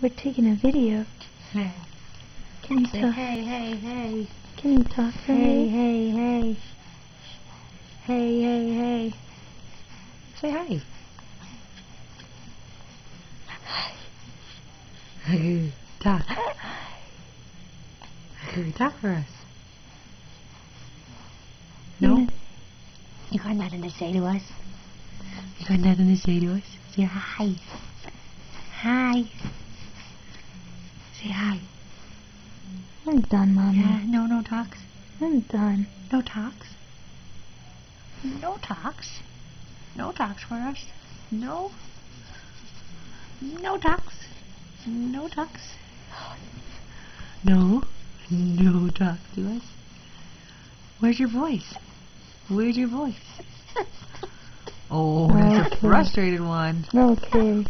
We're taking a video. Hey. Can you talk? Hey. Can you talk for me? Hey. Say hi. Talk. Talk for us. No? You got nothing to say to us? You got nothing to say to us? Say hi. Hi. Say hi. I'm done, Mommy. Yeah, no talks. I'm done. No talks. No talks. No talks for us. No. No talks. No talks. No. No talk to us. Where's your voice? Where's your voice? Oh, that's a frustrated one. Okay.